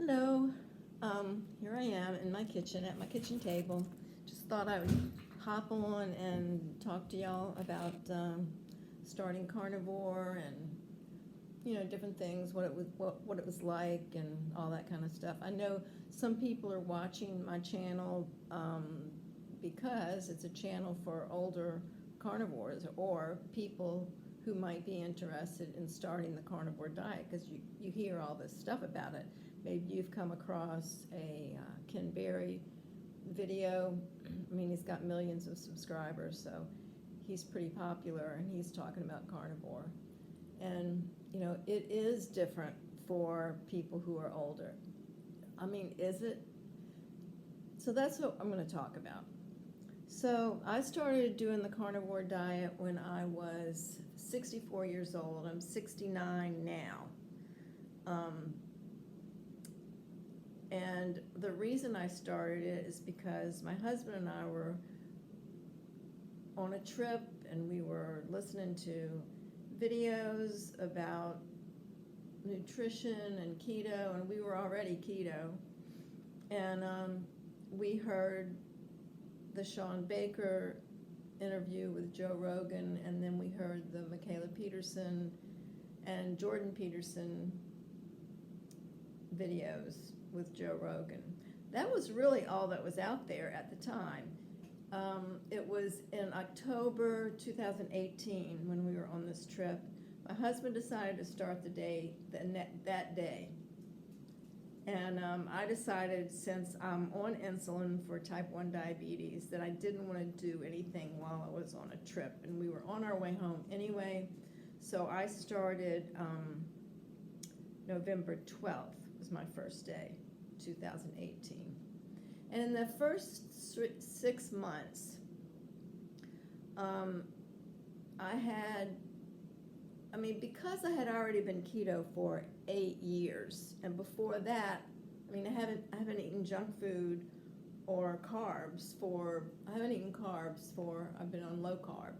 Hello. Here I am in my kitchen at my kitchen table. Just thought I would hop on and talk to y'all about starting carnivore and different things, what it was like and all that kind of stuff. I know some people are watching my channel because it's a channel for older carnivores or people who might be interested in starting the carnivore diet because you hear all this stuff about it. Maybe you've come across a Ken Berry video. I mean, he's got millions of subscribers, so he's pretty popular, and he's talking about carnivore. And, it is different for people who are older. I mean, is it? So that's what I'm going to talk about. So I started doing the carnivore diet when I was 64 years old. I'm 69 now. And the reason I started it is because my husband and I were on a trip and we were listening to videos about nutrition and keto, and we were already keto. And we heard the Sean Baker interview with Joe Rogan, and then we heard the Michaela Peterson and Jordan Peterson videos with Joe Rogan. That was really all that was out there at the time. It was in October 2018 when we were on this trip. My husband decided to start that day. And I decided, since I'm on insulin for type 1 diabetes, that I didn't want to do anything while I was on a trip. And we were on our way home anyway. So I started November 12th was my first day, 2018. And in the first 6 months, because I had already been keto for 8 years, and before that, I haven't eaten junk food or carbs I've been on low carb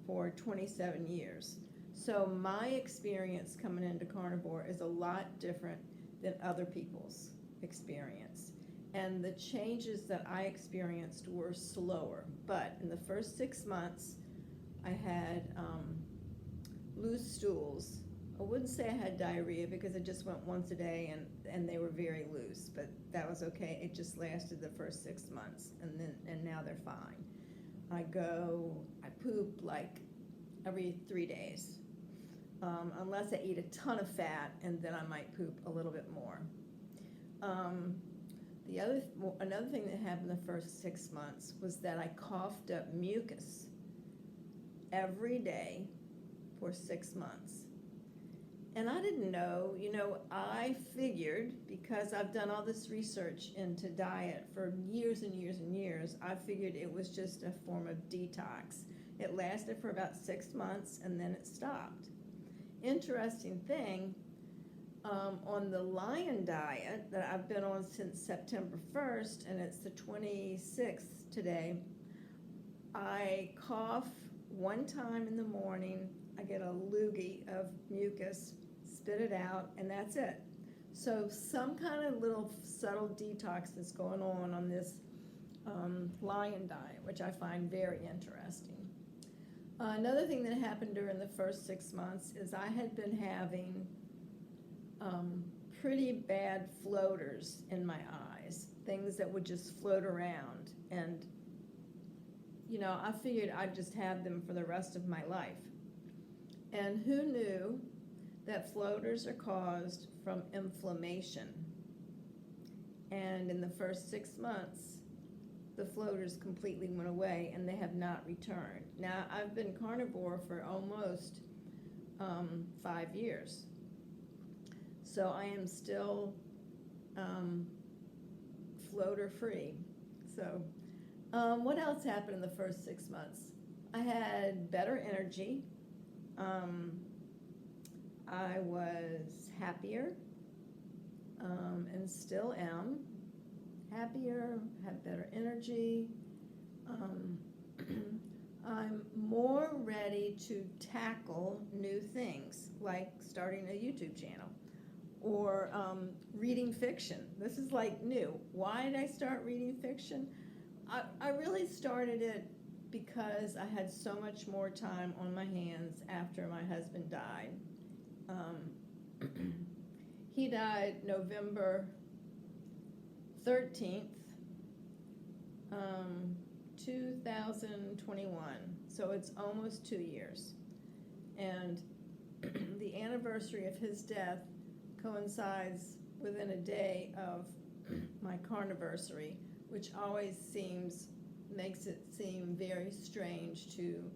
for 27 years. So my experience coming into carnivore is a lot different than other people's experience. And the changes that I experienced were slower. But in the first 6 months, I had loose stools. I wouldn't say I had diarrhea because I just went once a day and they were very loose, but that was okay. It just lasted the first 6 months, and now they're fine. I poop like every 3 days, unless I eat a ton of fat, and then I might poop a little bit more. Another thing that happened the first 6 months was that I coughed up mucus every day for 6 months. And I didn't know, I figured, because I've done all this research into diet for years and years and years, I figured it was just a form of detox. It lasted for about 6 months and then it stopped. Interesting thing, on the Lion diet that I've been on since September 1st, and it's the 26th today, I cough one time in the morning, I get a loogie of mucus, spit it out, and that's it. So some kind of little subtle detox is going on this Lion diet, which I find very interesting. Another thing that happened during the first 6 months is I had been having pretty bad floaters in my eyes, things that would just float around. And, I figured I'd just have them for the rest of my life. And who knew that floaters are caused from inflammation? And in the first 6 months, the floaters completely went away and they have not returned. Now, I've been carnivore for almost 5 years. So I am still floater free. So what else happened in the first 6 months? I had better energy. I was happier, and still am happier, had better energy. I'm more ready to tackle new things, like starting a YouTube channel, or reading fiction. This is like new. Why did I start reading fiction? I really started it because I had so much more time on my hands after my husband died. He died November 13th, 2021. So it's almost 2 years. And the anniversary of his death coincides within a day of my carniversary, which always makes it seem very strange to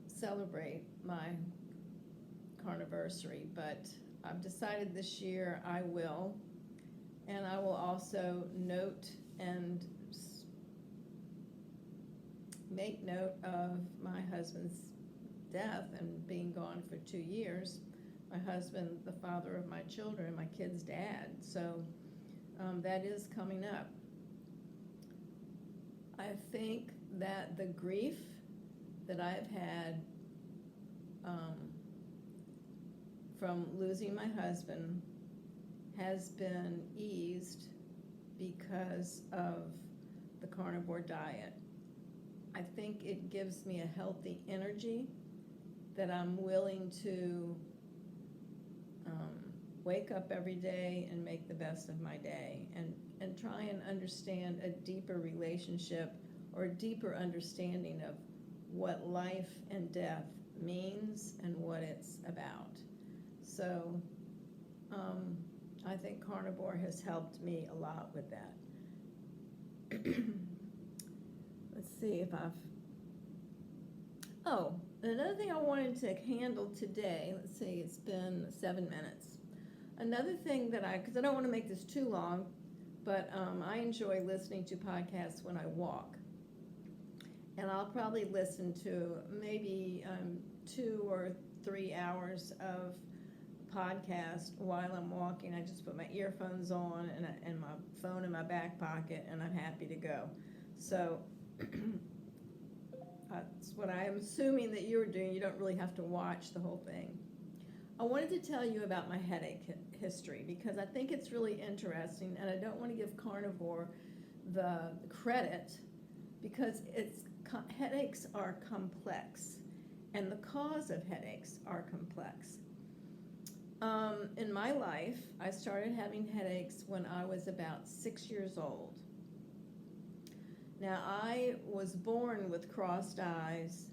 celebrate my carniversary, but I've decided this year I will, and I will also note and make note of my husband's death and being gone for 2 years. My husband, the father of my children, my kids' dad, so that is coming up. I think that the grief that I've had from losing my husband has been eased because of the carnivore diet. I think it gives me a healthy energy that I'm willing to wake up every day and make the best of my day, and try and understand a deeper relationship or a deeper understanding of what life and death means and what it's about. So I think carnivore has helped me a lot with that. Let's see if another thing I wanted to handle today, let's see, it's been 7 minutes. Another thing that because I don't want to make this too long, but I enjoy listening to podcasts when I walk. And I'll probably listen to maybe 2 or 3 hours of podcast while I'm walking. I just put my earphones on and my phone in my back pocket, and I'm happy to go. So that's what I am assuming that you're doing. You don't really have to watch the whole thing. I wanted to tell you about my headache history because I think it's really interesting, and I don't want to give carnivore the credit because headaches are complex, and the cause of headaches are complex. In my life, I started having headaches when I was about 6 years old. Now, I was born with crossed eyes.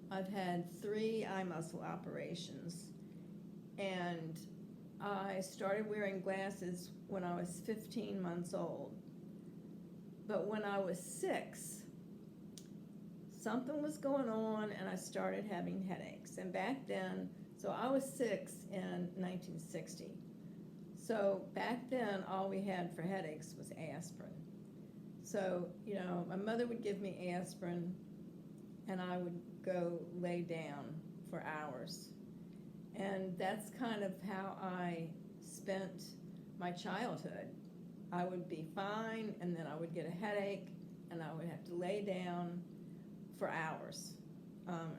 I've had 3 eye muscle operations, and I started wearing glasses when I was 15 months old. But when I was 6, something was going on, and I started having headaches. And back then, so I was 6 in 1960. So back then, all we had for headaches was aspirin. So, my mother would give me aspirin, and I would go lay down for hours. And that's kind of how I spent my childhood. I would be fine, and then I would get a headache, and I would have to lay down for hours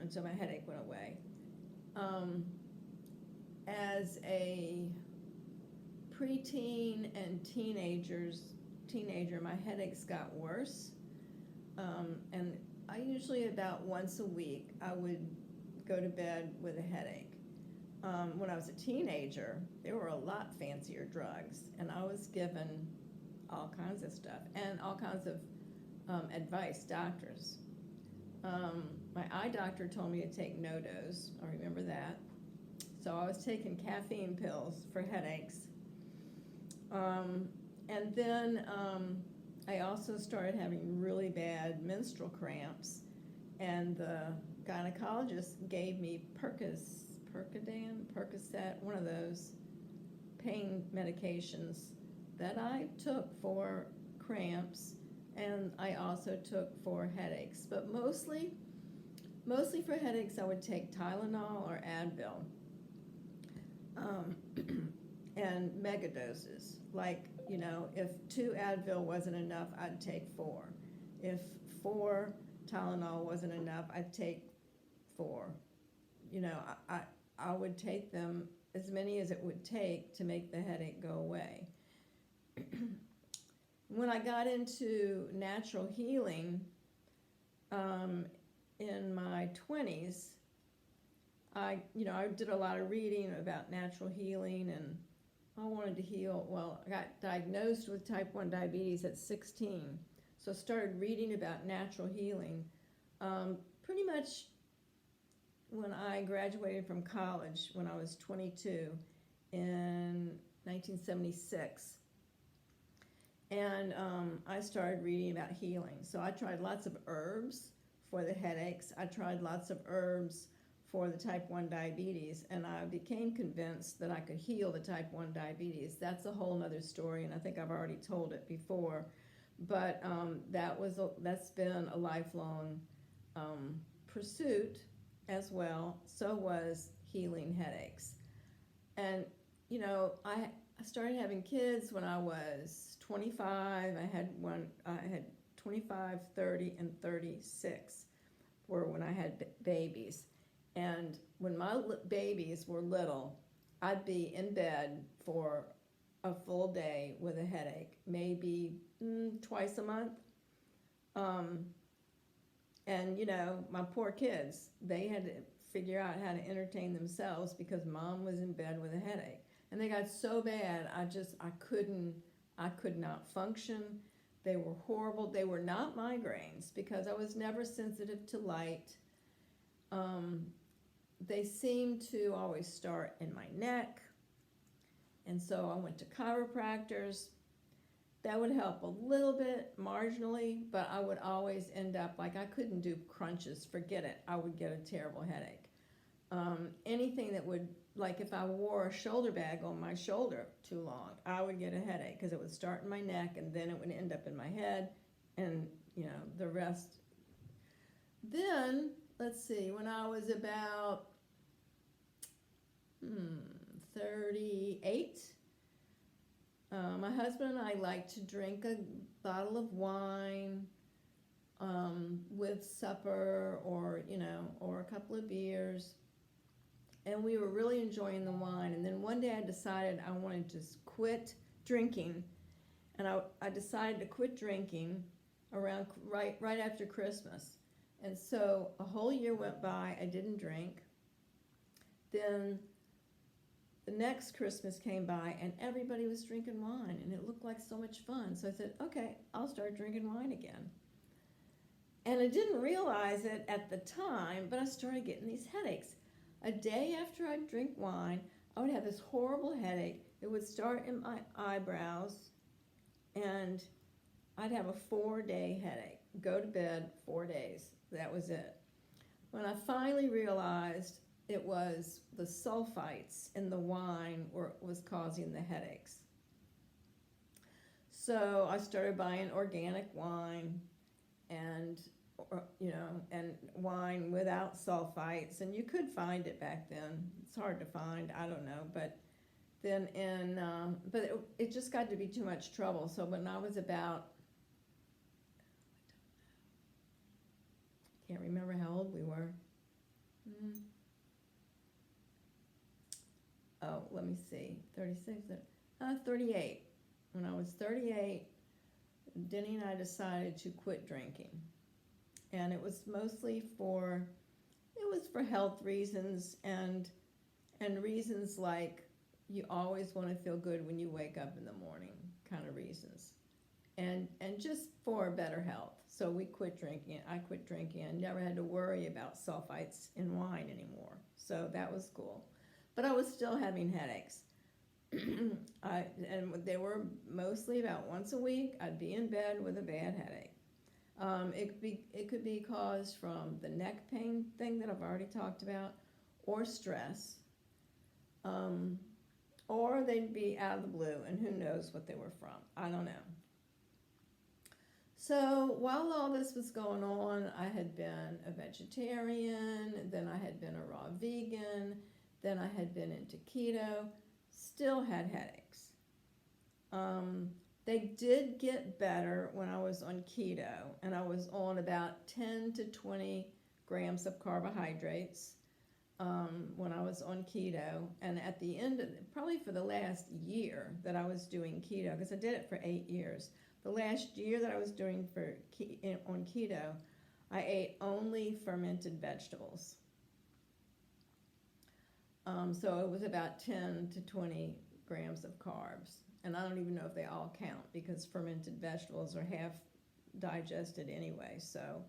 until my headache went away. As a preteen and teenager, my headaches got worse, and I usually about once a week I would go to bed with a headache. When I was a teenager, there were a lot fancier drugs, and I was given all kinds of stuff and all kinds of advice, doctors. My eye doctor told me to take no-dose. I remember that. So I was taking caffeine pills for headaches. And then I also started having really bad menstrual cramps, and the gynecologist gave me Percocet, one of those pain medications that I took for cramps, and I also took for headaches. But mostly for headaches, I would take Tylenol or Advil, and mega doses. Like, if 2 Advil wasn't enough, I'd take 4. If 4 Tylenol wasn't enough, I'd take 4. I would take them as many as it would take to make the headache go away. When I got into natural healing in my 20s, I did a lot of reading about natural healing, and I wanted to heal. Well, I got diagnosed with type 1 diabetes at 16, so I started reading about natural healing pretty much when I graduated from college when I was 22 in 1976. And I started reading about healing. So I tried lots of herbs for the headaches. I tried lots of herbs for the type 1 diabetes, and I became convinced that I could heal the type 1 diabetes. That's a whole nother story, and I think I've already told it before. But that's been a lifelong pursuit as well. So was healing headaches. And, I started having kids when I was 25. I had 25, 30, and 36 were when I had babies. And when my babies were little, I'd be in bed for a full day with a headache, maybe twice a month. And, my poor kids, they had to figure out how to entertain themselves because mom was in bed with a headache. And they got so bad, I could not function. They were horrible. They were not migraines because I was never sensitive to light. They seemed to always start in my neck. And so I went to chiropractors. That would help a little bit, marginally, but I would always end up like I couldn't do crunches. Forget it. I would get a terrible headache. Anything that would, like if I wore a shoulder bag on my shoulder too long, I would get a headache because it would start in my neck and then it would end up in my head and, the rest. Then, let's see, when I was about 38, my husband and I liked to drink a bottle of wine with supper or a couple of beers. And we were really enjoying the wine. And then one day I decided I wanted to quit drinking. And I decided to quit drinking around right after Christmas. And so a whole year went by, I didn't drink. Then the next Christmas came by and everybody was drinking wine and it looked like so much fun. So I said, okay, I'll start drinking wine again. And I didn't realize it at the time, but I started getting these headaches. A day after I'd drink wine, I would have this horrible headache. It would start in my eyebrows and I'd have a 4-day headache. Go to bed 4 days. That was it. When I finally realized it was the sulfites in the wine was causing the headaches. So I started buying organic wine and wine without sulfites, and you could find it back then. It's hard to find, I don't know, but then it just got to be too much trouble. So when I was about, can't remember how old we were. Oh, let me see, 36, 38. When I was 38, Denny and I decided to quit drinking. And it was mostly for health reasons and reasons like you always want to feel good when you wake up in the morning kind of reasons. And just for better health. So we quit drinking. I quit drinking. I never had to worry about sulfites in wine anymore. So that was cool. But I was still having headaches. And they were mostly about once a week. I'd be in bed with a bad headache. It could be caused from the neck pain thing that I've already talked about, or stress, or they'd be out of the blue, and who knows what they were from. I don't know. So while all this was going on, I had been a vegetarian, then I had been a raw vegan, then I had been into keto, still had headaches. They did get better when I was on keto, and I was on about 10 to 20 grams of carbohydrates. when I was on keto, and at the end of probably for the last year that I was doing keto, because I did it for 8 years. The last year that I was doing on keto, I ate only fermented vegetables. So it was about 10 to 20 grams of carbs. And I don't even know if they all count because fermented vegetables are half digested anyway. So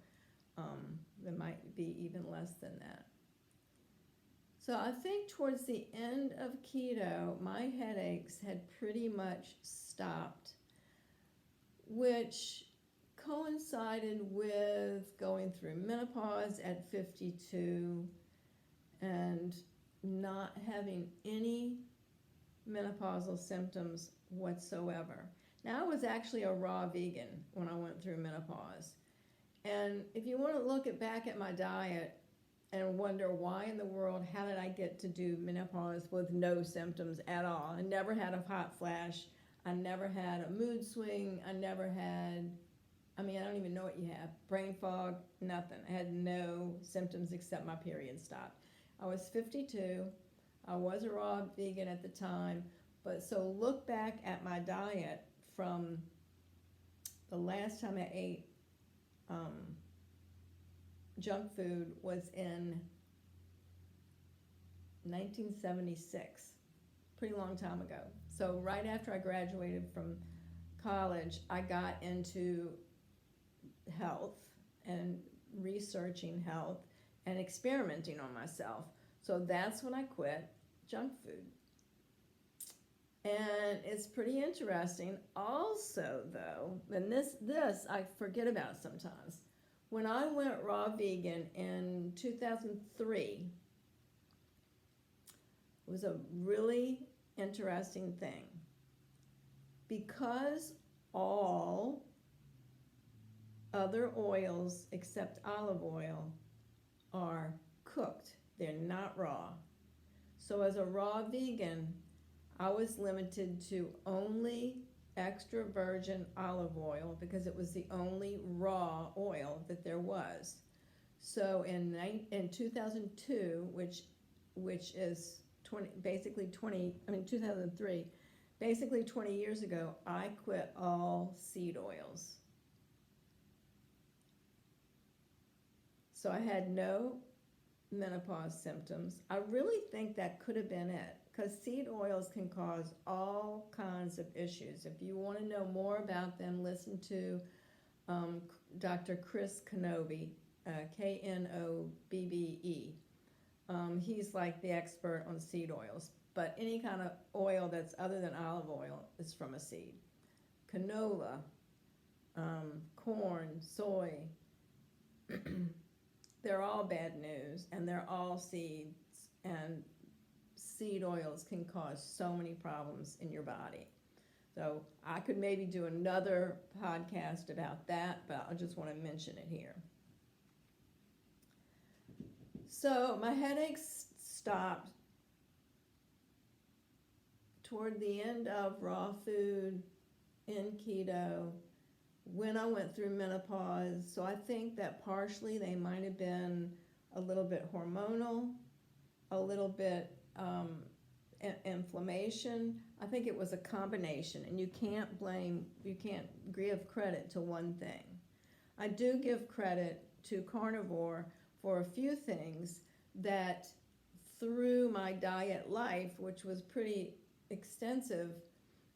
there might be even less than that. So I think towards the end of keto, my headaches had pretty much stopped, which coincided with going through menopause at 52 and not having any menopausal symptoms whatsoever. Now, I was actually a raw vegan when I went through menopause. And if you want to look back at my diet and wonder why in the world, how did I get to do menopause with no symptoms at all? I never had a hot flash. I never had a mood swing. I never had, I don't even know what you have. Brain fog, nothing. I had no symptoms except my period stopped. I was 52. I was a raw vegan at the time. But so look back at my diet from the last time I ate junk food was in 1976, pretty long time ago. So right after I graduated from college, I got into health and researching health and experimenting on myself. So that's when I quit junk food. And it's pretty interesting. Also, though, and this I forget about sometimes. When I went raw vegan in 2003, it was a really interesting thing. Because all other oils except olive oil are cooked, they're not raw. So as a raw vegan, I was limited to only extra virgin olive oil because it was the only raw oil that there was. So in 2002, which is 2003, basically 20 years ago, I quit all seed oils. So I had no menopause symptoms. I really think that could have been it, because seed oils can cause all kinds of issues. If you want to know more about them, listen to Dr. Chris Knobbe, Knobbe. He's like the expert on seed oils, but any kind of oil that's other than olive oil is from a seed. Canola, corn, soy, they're all bad news, and they're all seeds, and seed oils can cause so many problems in your body. So I could maybe do another podcast about that, but I just want to mention it here. So my headaches stopped toward the end of raw food in keto when I went through menopause. So I think that partially they might have been a little bit hormonal, a little bit inflammation. I think it was a combination, and you can't give credit to one thing. I do give credit to carnivore for a few things that through my diet life, which was pretty extensive,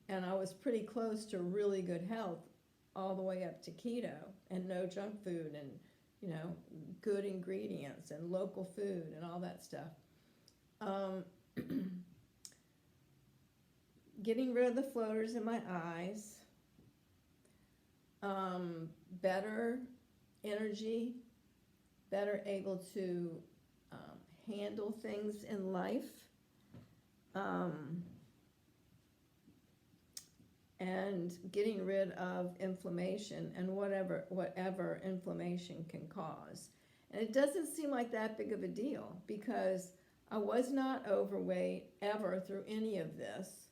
and I was pretty close to really good health all the way up to keto and no junk food and, good ingredients and local food and all that stuff. Getting rid of the floaters in my eyes, better energy, better able to handle things in life, and getting rid of inflammation and whatever inflammation can cause. And it doesn't seem like that big of a deal because I was not overweight ever through any of this.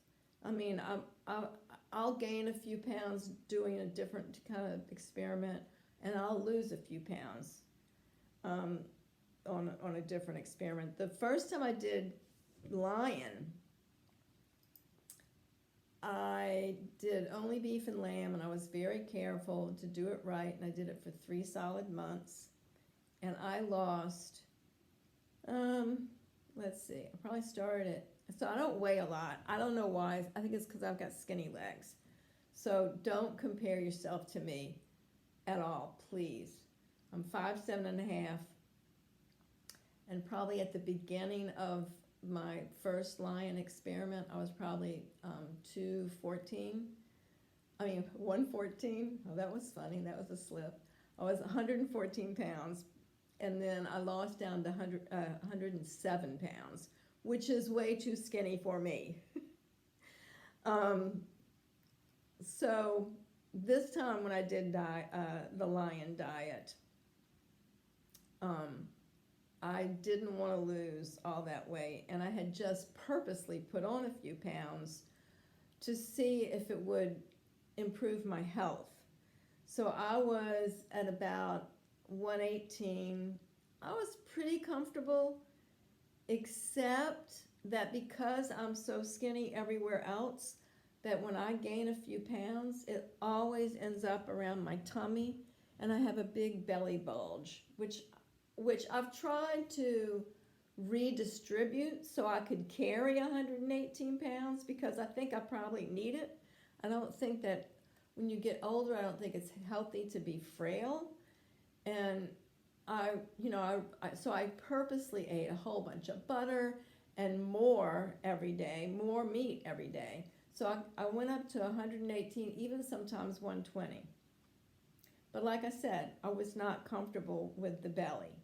I'll gain a few pounds doing a different kind of experiment, and I'll lose a few pounds. on a different experiment. The first time I did lion, I did only beef and lamb, and I was very careful to do it right, and I did it for 3 solid months, and I lost, let's see, I probably started it, so I don't weigh a lot. I don't know why. I think it's because I've got skinny legs. So don't compare yourself to me at all, please. I'm 5'7.5", and probably at the beginning of my first lion experiment, I was probably 114. Oh, that was funny. That was a slip. I was 114 pounds, and then I lost down to 107 pounds, which is way too skinny for me. So this time when I did the lion diet, I didn't want to lose all that weight, and I had just purposely put on a few pounds to see if it would improve my health. So I was at about 118. I was pretty comfortable, except that because I'm so skinny everywhere else, that when I gain a few pounds, it always ends up around my tummy, and I have a big belly bulge, which I've tried to redistribute so I could carry 118 pounds, because I think I probably need it. I don't think that when you get older, I don't think it's healthy to be frail. And so I purposely ate a whole bunch of butter and more every day, more meat every day. So I went up to 118, even sometimes 120. But like I said, I was not comfortable with the belly.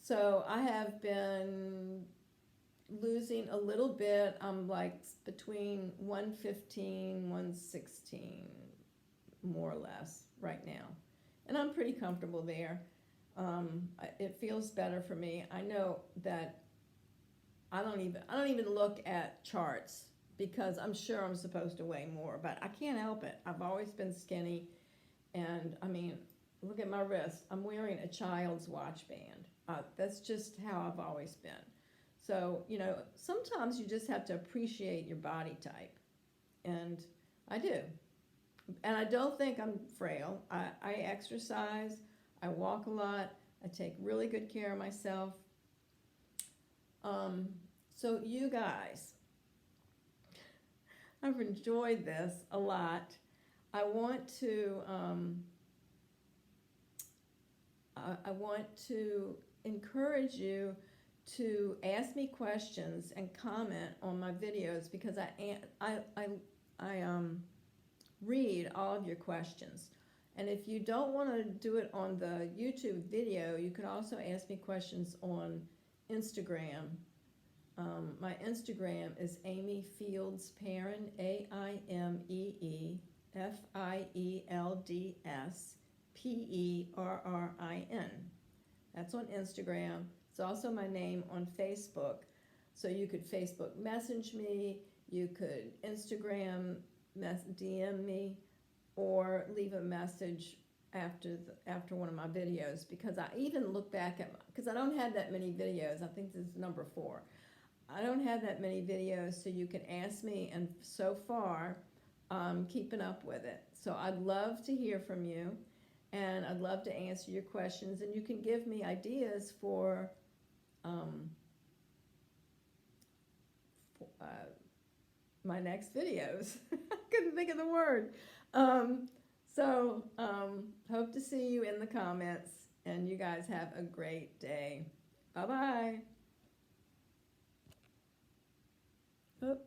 So I have been losing a little bit. I'm like between 115, 116, more or less right now. And I'm pretty comfortable there. It feels better for me. I know that I don't even look at charts, because I'm sure I'm supposed to weigh more, but I can't help it. I've always been skinny, and I mean, look at my wrist. I'm wearing a child's watch band. That's just how I've always been. So, sometimes you just have to appreciate your body type, and I do. And I don't think I'm frail. I exercise, I walk a lot, I take really good care of myself. So you guys, I've enjoyed this a lot. I want to encourage you to ask me questions and comment on my videos, because I read all of your questions. And if you don't want to do it on the YouTube video, you can also ask me questions on Instagram. My Instagram is Amy Fields Perrin, AIMEEFIELDSPERRIN. That's on Instagram. It's also my name on Facebook. So you could Facebook message me, you could Instagram DM me, or leave a message after one of my videos, because I even look back at because I don't have that many videos. I think this is number 4. I don't have that many videos, so you can ask me, and so far, I'm keeping up with it. So I'd love to hear from you, and I'd love to answer your questions, and you can give me ideas for my next videos. I couldn't think of the word. Hope to see you in the comments, and you guys have a great day. Bye-bye. Oh.